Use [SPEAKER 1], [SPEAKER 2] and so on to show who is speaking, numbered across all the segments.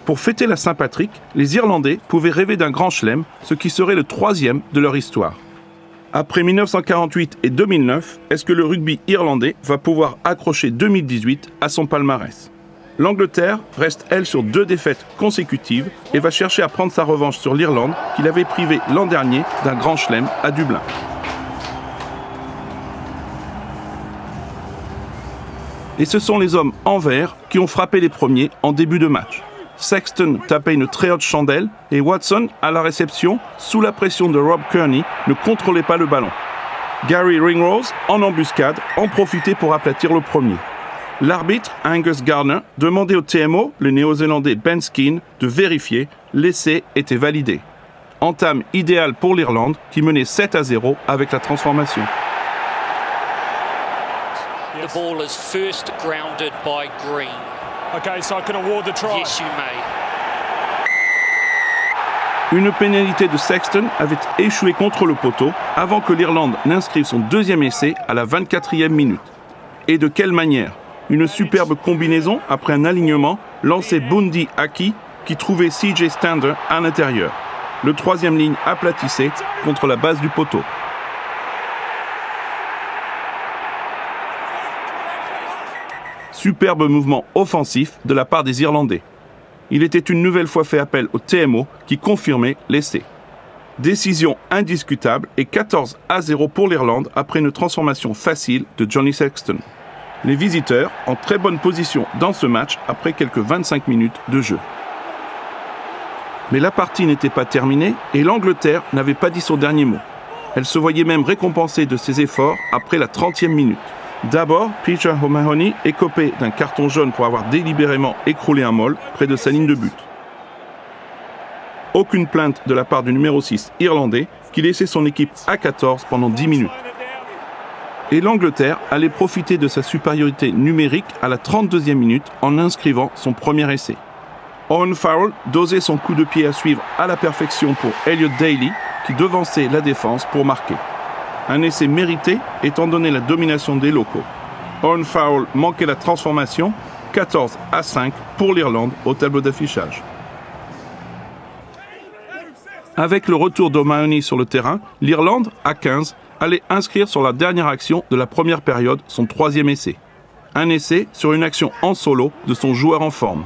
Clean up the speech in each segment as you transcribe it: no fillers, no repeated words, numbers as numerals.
[SPEAKER 1] Pour fêter la Saint-Patrick, les Irlandais pouvaient rêver d'un grand chelem, ce qui serait le 3e de leur histoire. Après 1948 et 2009, est-ce que le rugby irlandais va pouvoir accrocher 2018 à son palmarès ? L'Angleterre reste, elle, sur 2 défaites consécutives et va chercher à prendre sa revanche sur l'Irlande, qui l'avait privé l'an dernier d'un grand chelem à Dublin. Et ce sont les hommes en vert qui ont frappé les premiers en début de match. Sexton tapait une très haute chandelle et Watson, à la réception, sous la pression de Rob Kearney, ne contrôlait pas le ballon. Gary Ringrose, en embuscade, en profitait pour aplatir le premier. L'arbitre, Angus Gardner, demandait au TMO, le néo-zélandais Ben Skeen, de vérifier. L'essai était validé. Entame idéale pour l'Irlande, qui menait 7-0 avec la transformation.
[SPEAKER 2] The ball is first grounded by Green.
[SPEAKER 3] Okay, so I can award the try.
[SPEAKER 2] Yes, you may.
[SPEAKER 1] Une pénalité de Sexton avait échoué contre le poteau avant que l'Irlande n'inscrive son 2e essai à la 24e minute. Et de quelle manière ? Une superbe combinaison après un alignement lancé Bundee Aki qui trouvait CJ Stander à l'intérieur. Le 3e ligne aplatissait contre la base du poteau. Superbe mouvement offensif de la part des Irlandais. Il était une nouvelle fois fait appel au TMO qui confirmait l'essai. Décision indiscutable et 14-0 pour l'Irlande après une transformation facile de Johnny Sexton. Les visiteurs en très bonne position dans ce match après quelques 25 minutes de jeu. Mais la partie n'était pas terminée et l'Angleterre n'avait pas dit son dernier mot. Elle se voyait même récompensée de ses efforts après la 30e minute. D'abord, Peter O'Mahony écopait d'un carton jaune pour avoir délibérément écroulé un maul près de sa ligne de but. Aucune plainte de la part du numéro 6 irlandais qui laissait son équipe à 14 pendant 10 minutes. Et l'Angleterre allait profiter de sa supériorité numérique à la 32e minute en inscrivant son premier essai. Owen Farrell dosait son coup de pied à suivre à la perfection pour Elliot Daly qui devançait la défense pour marquer. Un essai mérité étant donné la domination des locaux. Owen Farrell manquait la transformation, 14-5 pour l'Irlande au tableau d'affichage. Avec le retour d'O'Mahony sur le terrain, l'Irlande, à 15, allait inscrire sur la dernière action de la première période son 3e essai. Un essai sur une action en solo de son joueur en forme.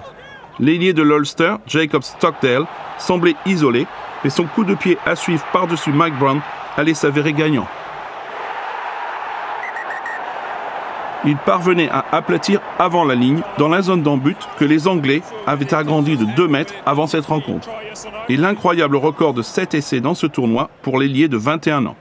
[SPEAKER 1] L'ailier de l'Ulster, Jacob Stockdale, semblait isolé, mais son coup de pied à suivre par-dessus Mike Brown allait s'avérer gagnant. Il parvenait à aplatir avant la ligne dans la zone d'en-but que les Anglais avaient agrandi de 2 mètres avant cette rencontre. Et l'incroyable record de 7 essais dans ce tournoi pour l'ailier de 21 ans.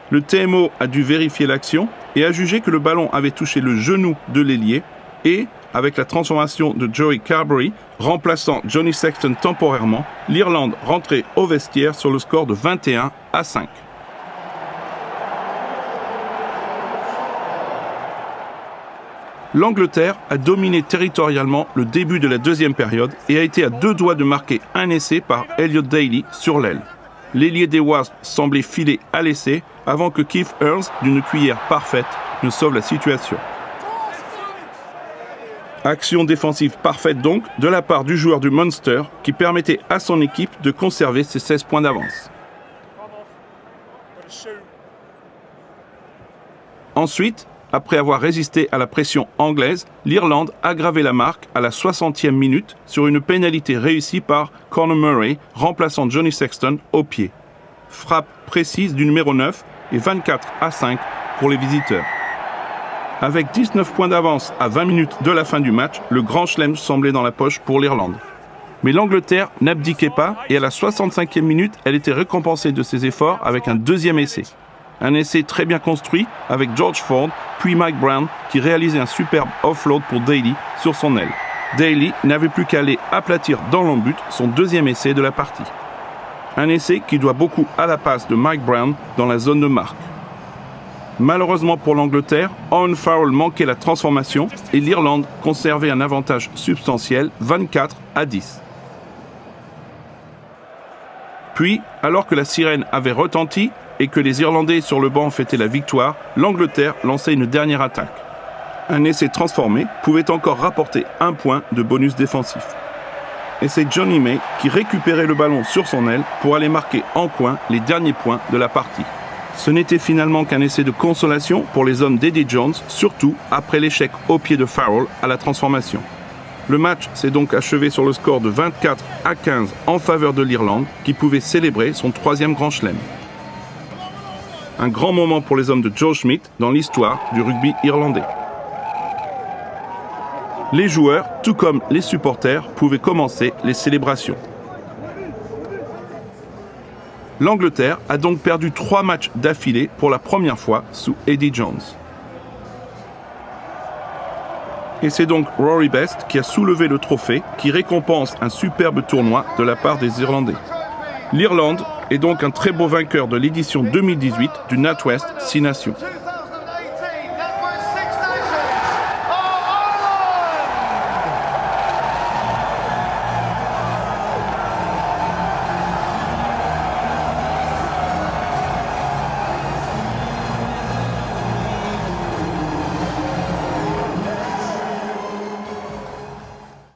[SPEAKER 1] Le TMO a dû vérifier l'action et a jugé que le ballon avait touché le genou de l'ailier et, avec la transformation de Joey Carbery, remplaçant Johnny Sexton temporairement, l'Irlande rentrait au vestiaire sur le score de 21-5. L'Angleterre a dominé territorialement le début de la 2e période et a été à 2 doigts de marquer un essai par Elliot Daly sur l'aile. L'ailier des Wasps semblait filer à l'essai avant que Keith Earls, d'une cuillère parfaite, ne sauve la situation. Action défensive parfaite donc de la part du joueur du Munster qui permettait à son équipe de conserver ses 16 points d'avance. Ensuite, après avoir résisté à la pression anglaise, l'Irlande aggravait la marque à la 60e minute sur une pénalité réussie par Conor Murray, remplaçant Johnny Sexton au pied. Frappe précise du numéro 9 et 24-5 pour les visiteurs. Avec 19 points d'avance à 20 minutes de la fin du match, le grand chelem semblait dans la poche pour l'Irlande. Mais l'Angleterre n'abdiquait pas et à la 65e minute, elle était récompensée de ses efforts avec un 2e essai. Un essai très bien construit avec George Ford, puis Mike Brown qui réalisait un superbe offload pour Daly sur son aile. Daly n'avait plus qu'à aller aplatir dans l'en-but son 2e essai de la partie. Un essai qui doit beaucoup à la passe de Mike Brown dans la zone de marque. Malheureusement pour l'Angleterre, Owen Farrell manquait la transformation et l'Irlande conservait un avantage substantiel 24-10. Puis, alors que la sirène avait retenti et que les Irlandais sur le banc fêtaient la victoire, l'Angleterre lançait une dernière attaque. Un essai transformé pouvait encore rapporter 1 point de bonus défensif. et c'est Johnny May qui récupérait le ballon sur son aile pour aller marquer en coin les derniers points de la partie. Ce n'était finalement qu'un essai de consolation pour les hommes d'Eddie Jones, surtout après l'échec au pied de Farrell à la transformation. Le match s'est donc achevé sur le score de 24-15 en faveur de l'Irlande, qui pouvait célébrer son 3e grand chelem. Un grand moment pour les hommes de Joe Schmidt dans l'histoire du rugby irlandais. Les joueurs, tout comme les supporters, pouvaient commencer les célébrations. L'Angleterre a donc perdu 3 matchs d'affilée pour la première fois sous Eddie Jones. Et c'est donc Rory Best qui a soulevé le trophée, qui récompense un superbe tournoi de la part des Irlandais. L'Irlande est donc un très beau vainqueur de l'édition 2018 du NatWest 6 Nations.